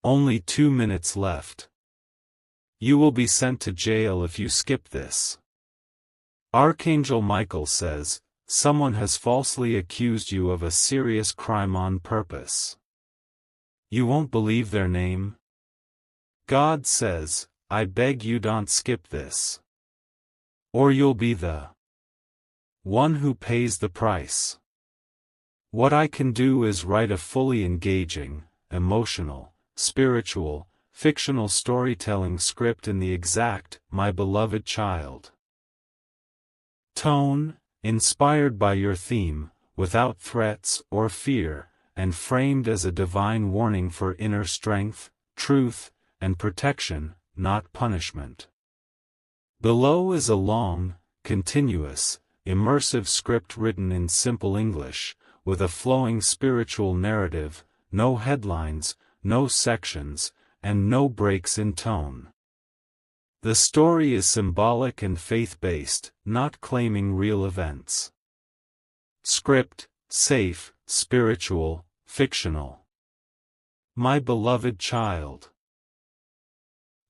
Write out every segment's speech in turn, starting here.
Only 2 minutes left. You will be sent to jail if you skip this. Archangel Michael says, someone has falsely accused you of a serious crime on purpose. You won't believe their name? God says, I beg you don't skip this. Or you'll be the one who pays the price. What I can do is write a fully engaging, emotional, spiritual, fictional storytelling script in the exact, my beloved child tone, inspired by your theme, without threats or fear, and framed as a divine warning for inner strength, truth, and protection, not punishment. Below is a long, continuous, immersive script written in simple English, with a flowing spiritual narrative, no headlines, no sections, and no breaks in tone. The story is symbolic and faith-based, not claiming real events. Script, safe, spiritual, fictional. My beloved child.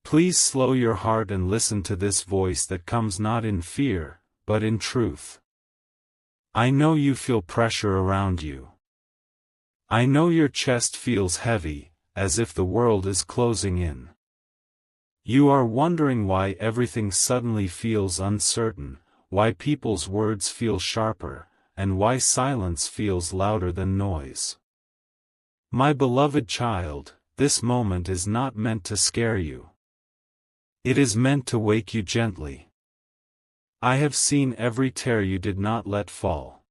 Please slow your heart and listen to this voice that comes not in fear, but in truth. I know you feel pressure around you. I know your chest feels heavy, as if the world is closing in. You are wondering why everything suddenly feels uncertain, why people's words feel sharper, and why silence feels louder than noise. My beloved child, this moment is not meant to scare you. It is meant to wake you gently. I have seen every tear you did not let fall.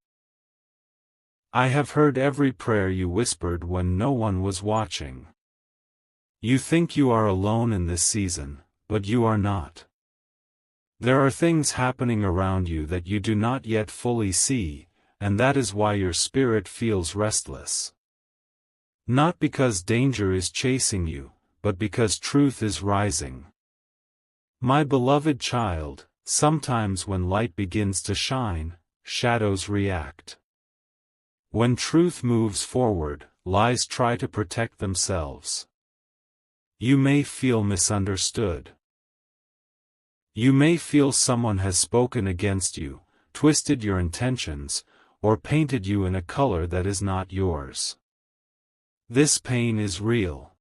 I have heard every prayer you whispered when no one was watching. You think you are alone in this season, but you are not. There are things happening around you that you do not yet fully see, and that is why your spirit feels restless. Not because danger is chasing you, but because truth is rising. My beloved child, sometimes when light begins to shine, shadows react. When truth moves forward, lies try to protect themselves. You may feel misunderstood. You may feel someone has spoken against you, twisted your intentions, or painted you in a color that is not yours. This pain is real.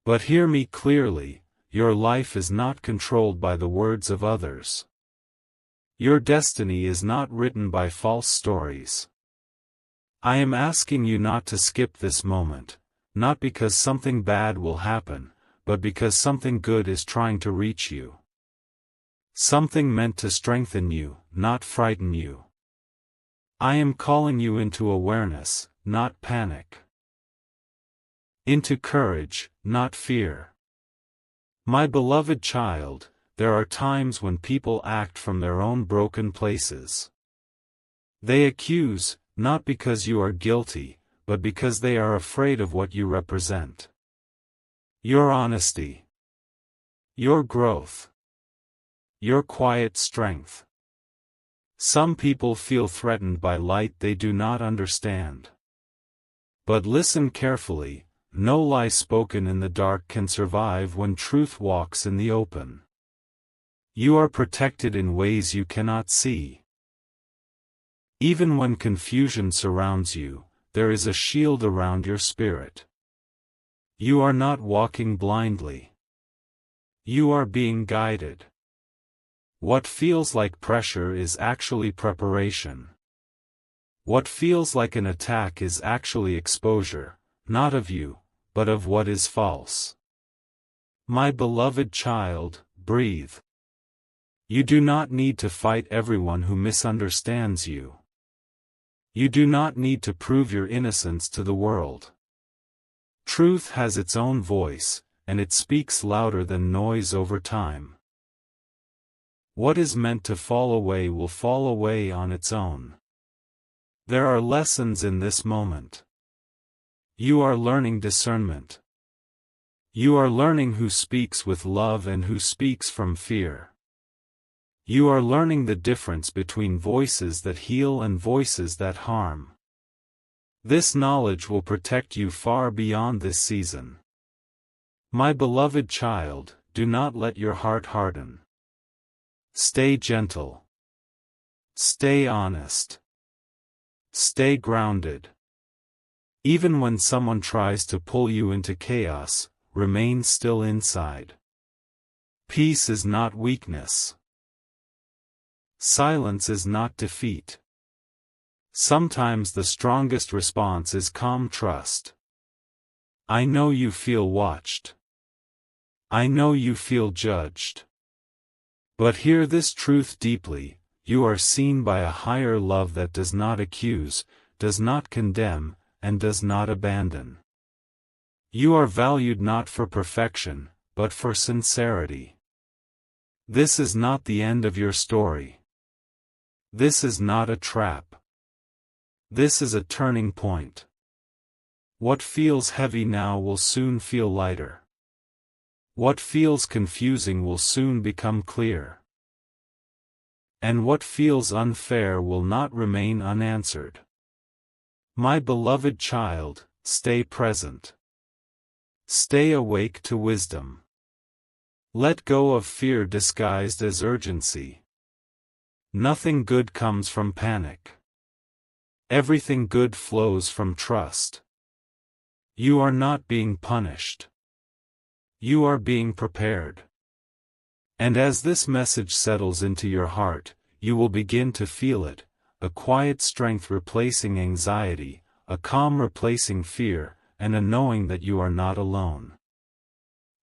But hear me clearly, your life is not controlled by the words of others. Your destiny is not written by false stories. I am asking you not to skip this moment, not because something bad will happen, but because something good is trying to reach you. Something meant to strengthen you, not frighten you. I am calling you into awareness, not panic. Into courage, not fear. My beloved child, there are times when people act from their own broken places. They accuse, not because you are guilty, but because they are afraid of what you represent. Your honesty. Your growth. Your quiet strength. Some people feel threatened by light they do not understand. But listen carefully, no lie spoken in the dark can survive when truth walks in the open. You are protected in ways you cannot see. Even when confusion surrounds you, there is a shield around your spirit. You are not walking blindly. You are being guided. What feels like pressure is actually preparation. What feels like an attack is actually exposure, not of you, but of what is false. My beloved child, breathe. You do not need to fight everyone who misunderstands you. You do not need to prove your innocence to the world. Truth has its own voice, and it speaks louder than noise over time. What is meant to fall away will fall away on its own. There are lessons in this moment. You are learning discernment. You are learning who speaks with love and who speaks from fear. You are learning the difference between voices that heal and voices that harm. This knowledge will protect you far beyond this season. My beloved child, do not let your heart harden. Stay gentle. Stay honest. Stay grounded. Even when someone tries to pull you into chaos, remain still inside. Peace is not weakness. Silence is not defeat. Sometimes the strongest response is calm trust. I know you feel watched. I know you feel judged. But hear this truth deeply: you are seen by a higher love that does not accuse, does not condemn, and does not abandon. You are valued not for perfection, but for sincerity. This is not the end of your story. This is not a trap. This is a turning point. What feels heavy now will soon feel lighter. What feels confusing will soon become clear. And what feels unfair will not remain unanswered. My beloved child, stay present. Stay awake to wisdom. Let go of fear disguised as urgency. Nothing good comes from panic. Everything good flows from trust. You are not being punished. You are being prepared. And as this message settles into your heart, you will begin to feel it, a quiet strength replacing anxiety, a calm replacing fear, and a knowing that you are not alone.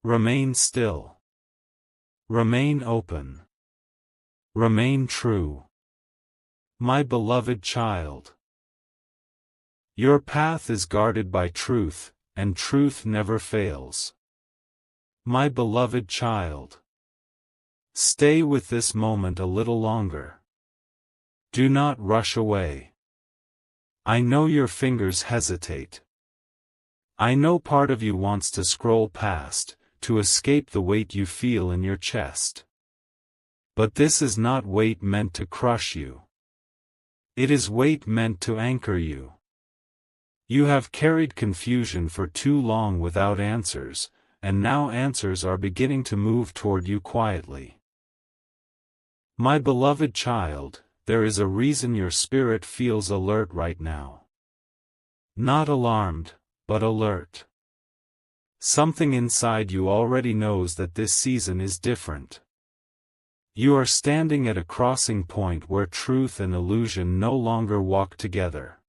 Remain still. Remain open. Remain true. My beloved child. Your path is guarded by truth, and truth never fails. My beloved child. Stay with this moment a little longer. Do not rush away. I know your fingers hesitate. I know part of you wants to scroll past, to escape the weight you feel in your chest. But this is not weight meant to crush you. It is weight meant to anchor you. You have carried confusion for too long without answers, and now answers are beginning to move toward you quietly. My beloved child, there is a reason your spirit feels alert right now. Not alarmed, but alert. Something inside you already knows that this season is different. You are standing at a crossing point where truth and illusion no longer walk together.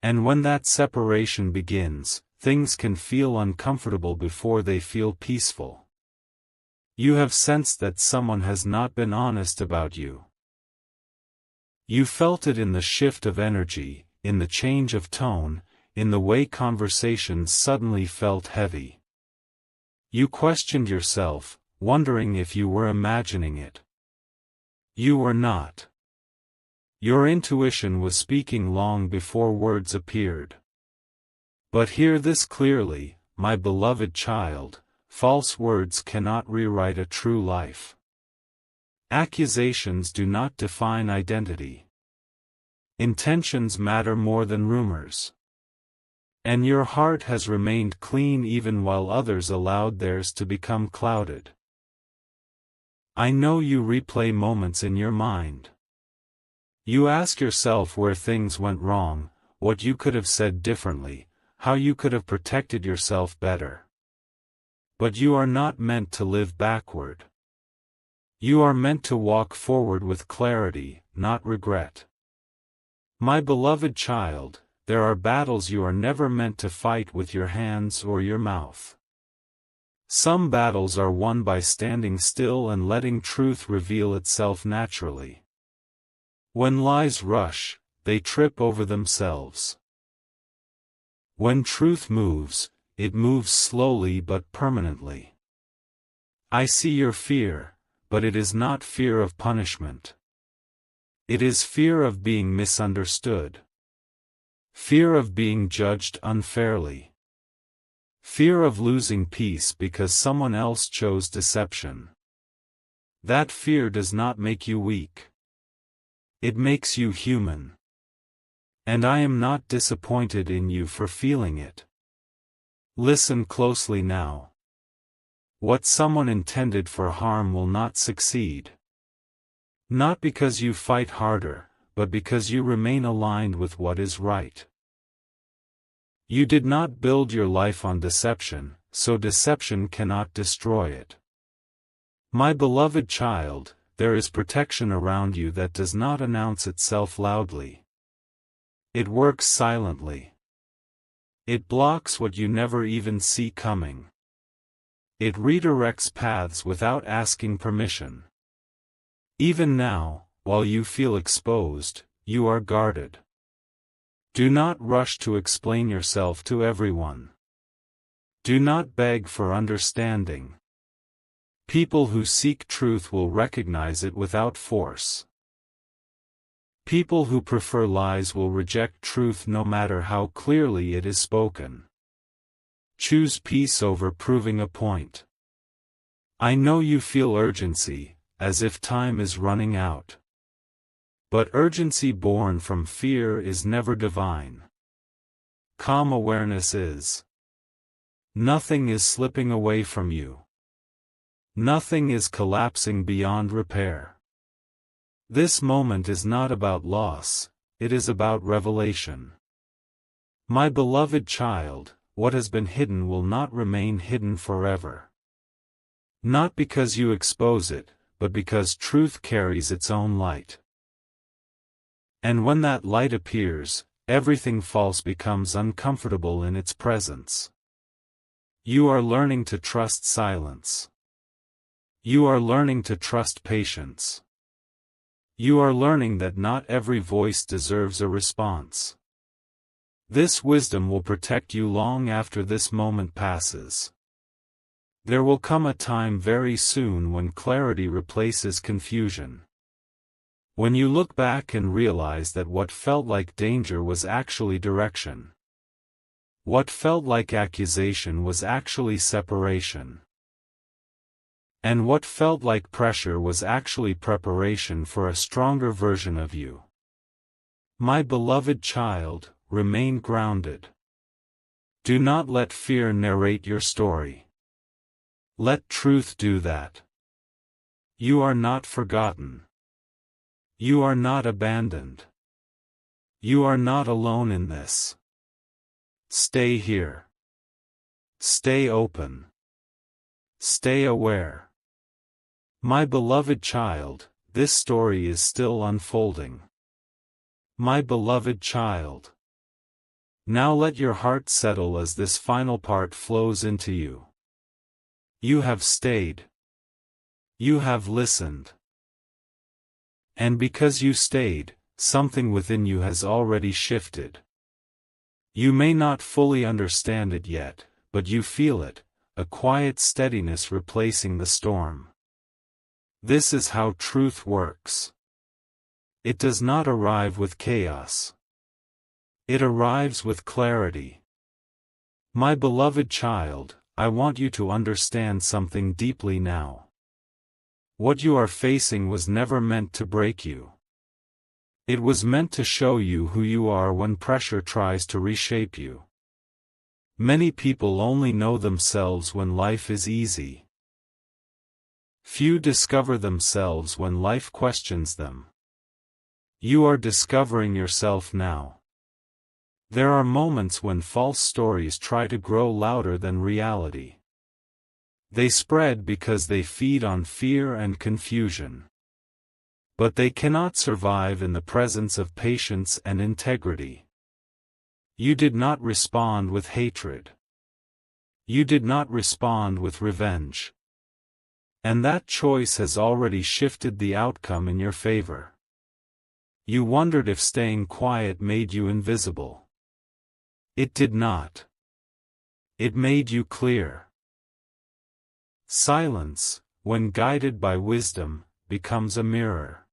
And when that separation begins, things can feel uncomfortable before they feel peaceful. You have sensed that someone has not been honest about you. You felt it in the shift of energy, in the change of tone, in the way conversations suddenly felt heavy. You questioned yourself, wondering if you were imagining it. You were not. Your intuition was speaking long before words appeared. But hear this clearly, my beloved child: false words cannot rewrite a true life. Accusations do not define identity. Intentions matter more than rumors. And your heart has remained clean even while others allowed theirs to become clouded. I know you replay moments in your mind. You ask yourself where things went wrong, what you could have said differently, how you could have protected yourself better. But you are not meant to live backward. You are meant to walk forward with clarity, not regret. My beloved child, there are battles you are never meant to fight with your hands or your mouth. Some battles are won by standing still and letting truth reveal itself naturally. When lies rush, they trip over themselves. When truth moves, it moves slowly but permanently. I see your fear, but it is not fear of punishment. It is fear of being misunderstood. Fear of being judged unfairly. Fear of losing peace because someone else chose deception. That fear does not make you weak. It makes you human. And I am not disappointed in you for feeling it. Listen closely now. What someone intended for harm will not succeed. Not because you fight harder, but because you remain aligned with what is right. You did not build your life on deception, so deception cannot destroy it. My beloved child, there is protection around you that does not announce itself loudly. It works silently. It blocks what you never even see coming. It redirects paths without asking permission. Even now, while you feel exposed, you are guarded. Do not rush to explain yourself to everyone. Do not beg for understanding. People who seek truth will recognize it without force. People who prefer lies will reject truth no matter how clearly it is spoken. Choose peace over proving a point. I know you feel urgency, as if time is running out. But urgency born from fear is never divine. Calm awareness is. Nothing is slipping away from you. Nothing is collapsing beyond repair. This moment is not about loss, it is about revelation. My beloved child, what has been hidden will not remain hidden forever. Not because you expose it, but because truth carries its own light. And when that light appears, everything false becomes uncomfortable in its presence. You are learning to trust silence. You are learning to trust patience. You are learning that not every voice deserves a response. This wisdom will protect you long after this moment passes. There will come a time very soon when clarity replaces confusion. When you look back and realize that what felt like danger was actually direction. What felt like accusation was actually separation. And what felt like pressure was actually preparation for a stronger version of you. My beloved child, remain grounded. Do not let fear narrate your story. Let truth do that. You are not forgotten. You are not abandoned. You are not alone in this. Stay here. Stay open. Stay aware. My beloved child, this story is still unfolding. My beloved child. Now let your heart settle as this final part flows into you. You have stayed. You have listened. And because you stayed, something within you has already shifted. You may not fully understand it yet, but you feel it, a quiet steadiness replacing the storm. This is how truth works. It does not arrive with chaos. It arrives with clarity. My beloved child, I want you to understand something deeply now. What you are facing was never meant to break you. It was meant to show you who you are when pressure tries to reshape you. Many people only know themselves when life is easy. Few discover themselves when life questions them. You are discovering yourself now. There are moments when false stories try to grow louder than reality. They spread because they feed on fear and confusion. But they cannot survive in the presence of patience and integrity. You did not respond with hatred. You did not respond with revenge. And that choice has already shifted the outcome in your favor. You wondered if staying quiet made you invisible. It did not. It made you clear. Silence, when guided by wisdom, becomes a mirror.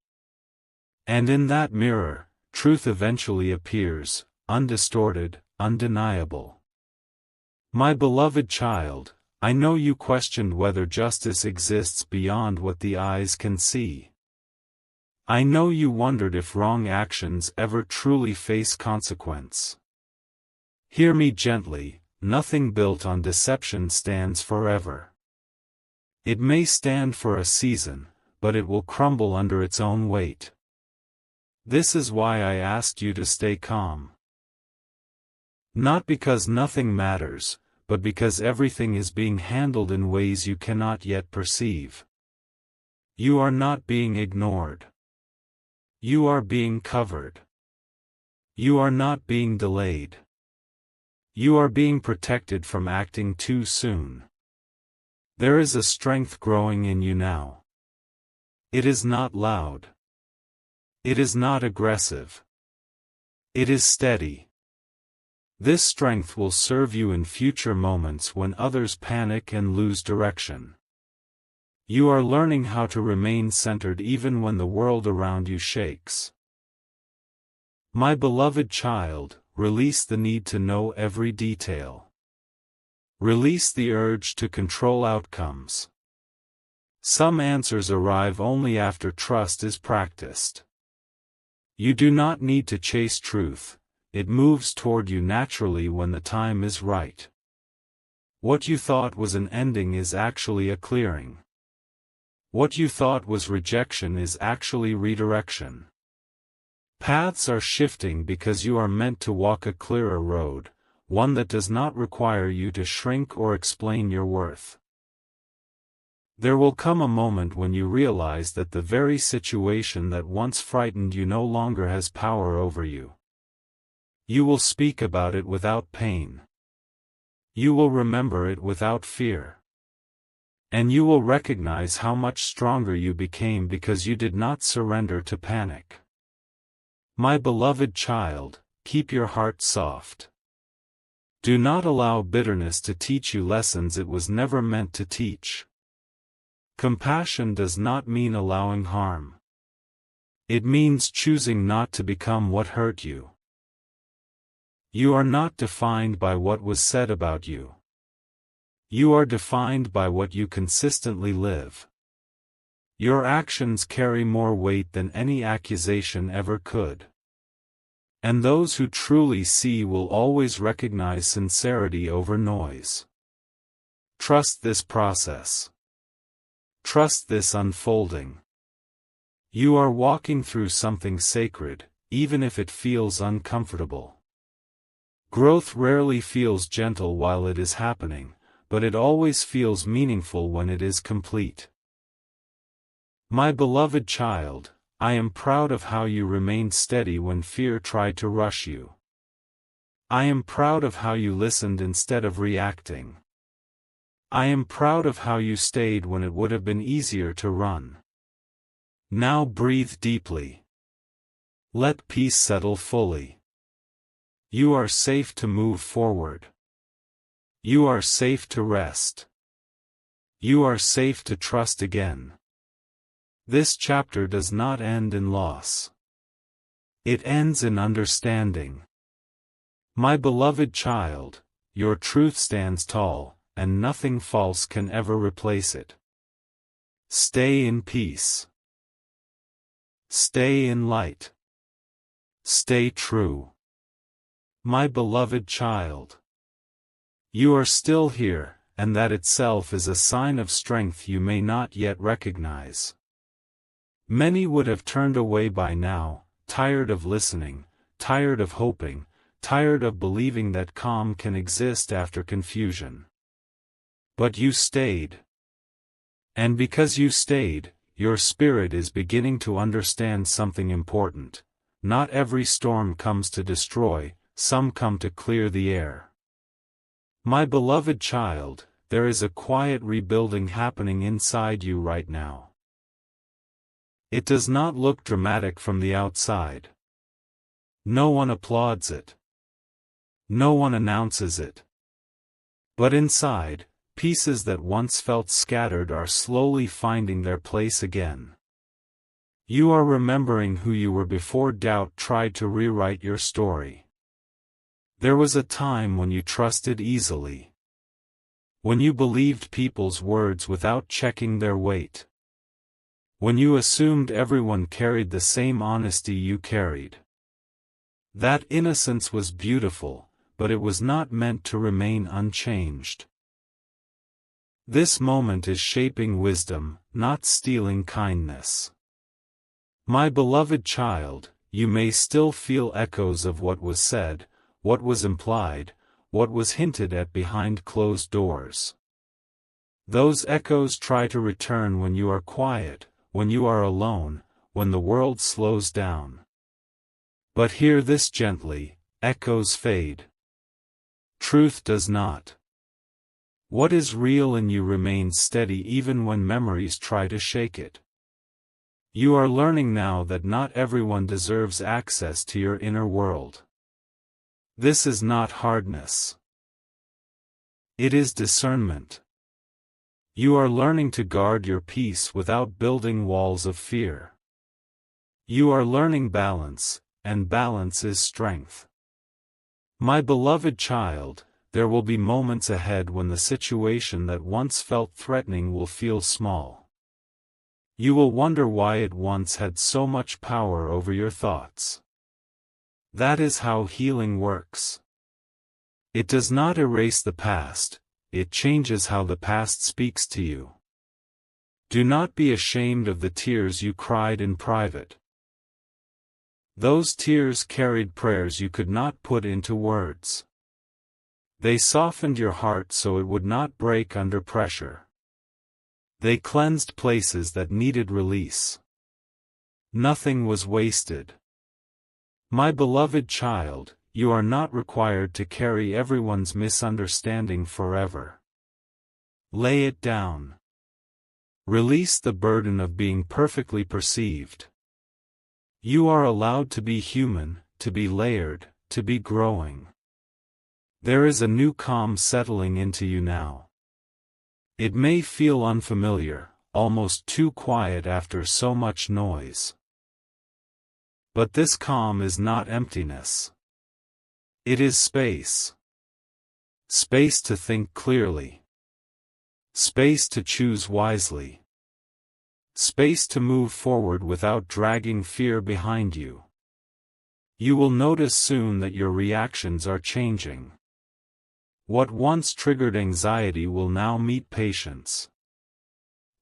And in that mirror, truth eventually appears, undistorted, undeniable. My beloved child, I know you questioned whether justice exists beyond what the eyes can see. I know you wondered if wrong actions ever truly face consequence. Hear me gently, nothing built on deception stands forever. It may stand for a season, but it will crumble under its own weight. This is why I asked you to stay calm. Not because nothing matters, but because everything is being handled in ways you cannot yet perceive. You are not being ignored. You are being covered. You are not being delayed. You are being protected from acting too soon. There is a strength growing in you now. It is not loud. It is not aggressive. It is steady. This strength will serve you in future moments when others panic and lose direction. You are learning how to remain centered even when the world around you shakes. My beloved child, release the need to know every detail. Release the urge to control outcomes. Some answers arrive only after trust is practiced. You do not need to chase truth, it moves toward you naturally when the time is right. What you thought was an ending is actually a clearing. What you thought was rejection is actually redirection. Paths are shifting because you are meant to walk a clearer road, one that does not require you to shrink or explain your worth. There will come a moment when you realize that the very situation that once frightened you no longer has power over you. You will speak about it without pain. You will remember it without fear. And you will recognize how much stronger you became because you did not surrender to panic. My beloved child, keep your heart soft. Do not allow bitterness to teach you lessons it was never meant to teach. Compassion does not mean allowing harm. It means choosing not to become what hurt you. You are not defined by what was said about you. You are defined by what you consistently live. Your actions carry more weight than any accusation ever could. And those who truly see will always recognize sincerity over noise. Trust this process. Trust this unfolding. You are walking through something sacred, even if it feels uncomfortable. Growth rarely feels gentle while it is happening, but it always feels meaningful when it is complete. My beloved child, I am proud of how you remained steady when fear tried to rush you. I am proud of how you listened instead of reacting. I am proud of how you stayed when it would have been easier to run. Now breathe deeply. Let peace settle fully. You are safe to move forward. You are safe to rest. You are safe to trust again. This chapter does not end in loss. It ends in understanding. My beloved child, your truth stands tall, and nothing false can ever replace it. Stay in peace. Stay in light. Stay true. My beloved child. You are still here, and that itself is a sign of strength you may not yet recognize. Many would have turned away by now, tired of listening, tired of hoping, tired of believing that calm can exist after confusion. But you stayed. And because you stayed, your spirit is beginning to understand something important. Not every storm comes to destroy, some come to clear the air. My beloved child, there is a quiet rebuilding happening inside you right now. It does not look dramatic from the outside. No one applauds it. No one announces it. But inside, pieces that once felt scattered are slowly finding their place again. You are remembering who you were before doubt tried to rewrite your story. There was a time when you trusted easily. When you believed people's words without checking their weight. When you assumed everyone carried the same honesty you carried. That innocence was beautiful, but it was not meant to remain unchanged. This moment is shaping wisdom, not stealing kindness. My beloved child, you may still feel echoes of what was said, what was implied, what was hinted at behind closed doors. Those echoes try to return when you are quiet, when you are alone, when the world slows down. But hear this gently: echoes fade. Truth does not. What is real in you remains steady even when memories try to shake it. You are learning now that not everyone deserves access to your inner world. This is not hardness. It is discernment. You are learning to guard your peace without building walls of fear. You are learning balance, and balance is strength. My beloved child, there will be moments ahead when the situation that once felt threatening will feel small. You will wonder why it once had so much power over your thoughts. That is how healing works. It does not erase the past, it changes how the past speaks to you. Do not be ashamed of the tears you cried in private. Those tears carried prayers you could not put into words. They softened your heart so it would not break under pressure. They cleansed places that needed release. Nothing was wasted. My beloved child, you are not required to carry everyone's misunderstanding forever. Lay it down. Release the burden of being perfectly perceived. You are allowed to be human, to be layered, to be growing. There is a new calm settling into you now. It may feel unfamiliar, almost too quiet after so much noise. But this calm is not emptiness. It is space. Space to think clearly. Space to choose wisely. Space to move forward without dragging fear behind you. You will notice soon that your reactions are changing. What once triggered anxiety will now meet patience.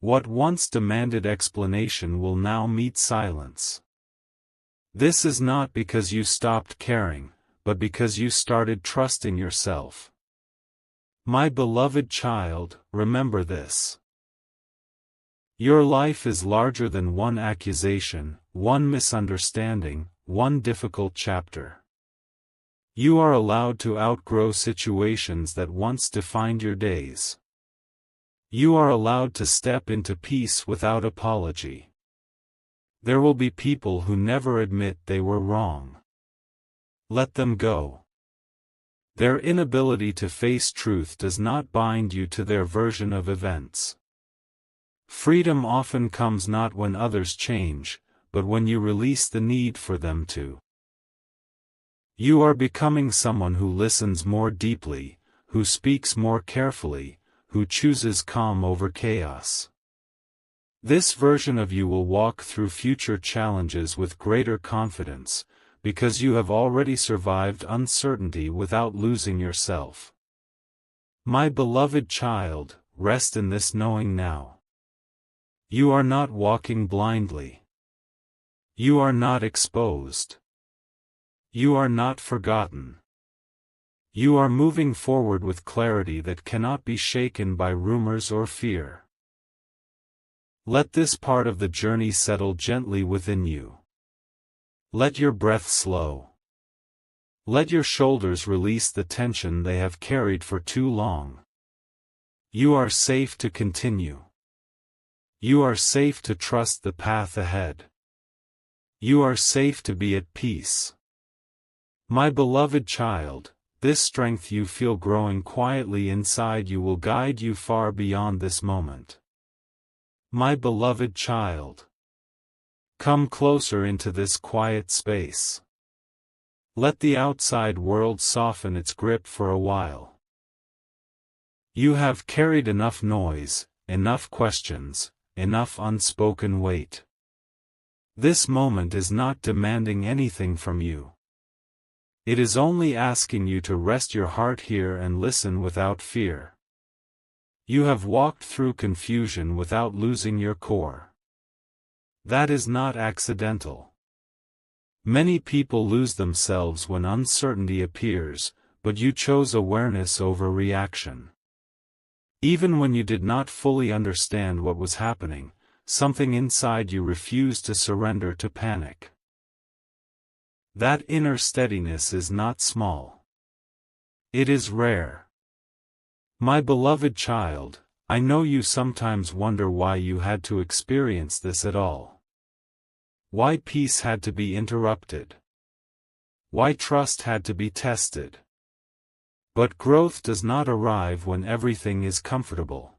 What once demanded explanation will now meet silence. This is not because you stopped caring, but because you started trusting yourself. My beloved child, remember this. Your life is larger than one accusation, one misunderstanding, one difficult chapter. You are allowed to outgrow situations that once defined your days. You are allowed to step into peace without apology. There will be people who never admit they were wrong. Let them go. Their inability to face truth does not bind you to their version of events. Freedom often comes not when others change, but when you release the need for them to. You are becoming someone who listens more deeply, who speaks more carefully, who chooses calm over chaos. This version of you will walk through future challenges with greater confidence, because you have already survived uncertainty without losing yourself. My beloved child, rest in this knowing now. You are not walking blindly. You are not exposed. You are not forgotten. You are moving forward with clarity that cannot be shaken by rumors or fear. Let this part of the journey settle gently within you. Let your breath slow. Let your shoulders release the tension they have carried for too long. You are safe to continue. You are safe to trust the path ahead. You are safe to be at peace. My beloved child, this strength you feel growing quietly inside you will guide you far beyond this moment. My beloved child, come closer into this quiet space. Let the outside world soften its grip for a while. You have carried enough noise, enough questions, enough unspoken weight. This moment is not demanding anything from you. It is only asking you to rest your heart here and listen without fear. You have walked through confusion without losing your core. That is not accidental. Many people lose themselves when uncertainty appears, but you chose awareness over reaction. Even when you did not fully understand what was happening, something inside you refused to surrender to panic. That inner steadiness is not small. It is rare. My beloved child, I know you sometimes wonder why you had to experience this at all. Why peace had to be interrupted. Why trust had to be tested. But growth does not arrive when everything is comfortable.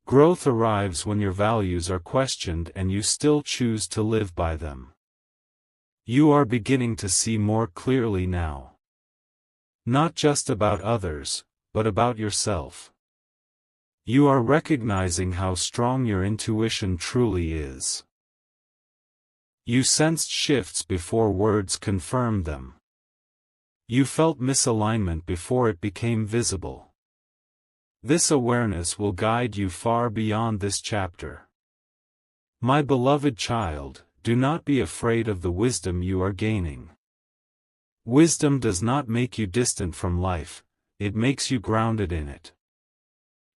Growth arrives when your values are questioned and you still choose to live by them. You are beginning to see more clearly now. Not just about others, but about yourself. You are recognizing how strong your intuition truly is. You sensed shifts before words confirmed them. You felt misalignment before it became visible. This awareness will guide you far beyond this chapter. My beloved child, do not be afraid of the wisdom you are gaining. Wisdom does not make you distant from life, it makes you grounded in it.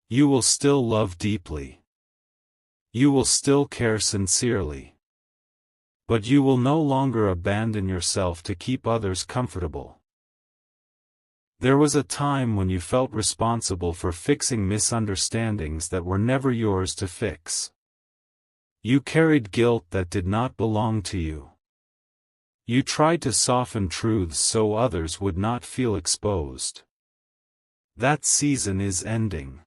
You will still love deeply. You will still care sincerely. But you will no longer abandon yourself to keep others comfortable. There was a time when you felt responsible for fixing misunderstandings that were never yours to fix. You carried guilt that did not belong to you. You tried to soften truths so others would not feel exposed. That season is ending.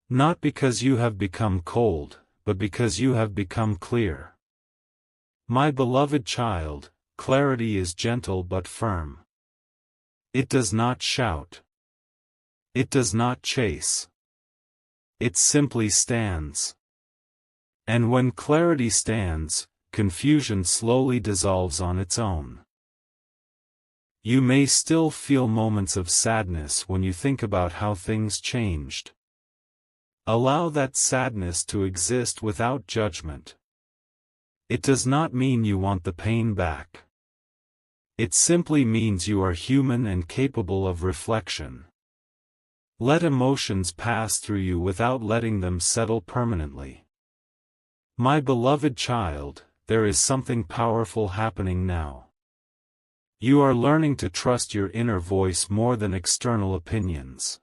Not because you have become cold, but because you have become clear. My beloved child, clarity is gentle but firm. It does not shout. It does not chase. It simply stands. And when clarity stands, confusion slowly dissolves on its own. You may still feel moments of sadness when you think about how things changed. Allow that sadness to exist without judgment. It does not mean you want the pain back. It simply means you are human and capable of reflection. Let emotions pass through you without letting them settle permanently. My beloved child, there is something powerful happening now. You are learning to trust your inner voice more than external opinions.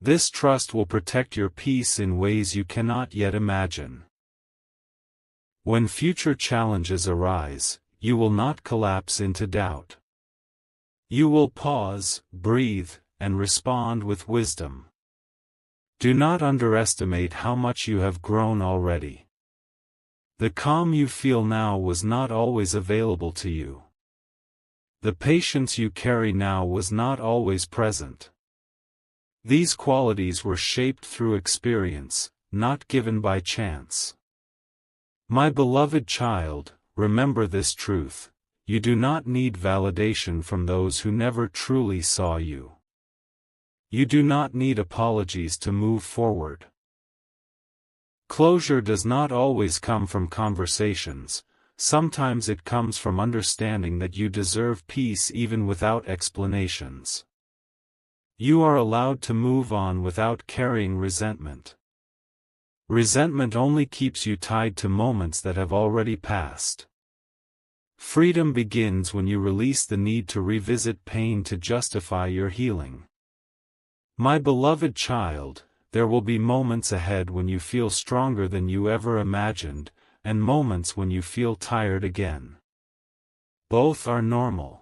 This trust will protect your peace in ways you cannot yet imagine. When future challenges arise, you will not collapse into doubt. You will pause, breathe, and respond with wisdom. Do not underestimate how much you have grown already. The calm you feel now was not always available to you. The patience you carry now was not always present. These qualities were shaped through experience, not given by chance. My beloved child, remember this truth: you do not need validation from those who never truly saw you. You do not need apologies to move forward. Closure does not always come from conversations, sometimes it comes from understanding that you deserve peace even without explanations. You are allowed to move on without carrying resentment. Resentment only keeps you tied to moments that have already passed. Freedom begins when you release the need to revisit pain to justify your healing. My beloved child, there will be moments ahead when you feel stronger than you ever imagined, and moments when you feel tired again. Both are normal.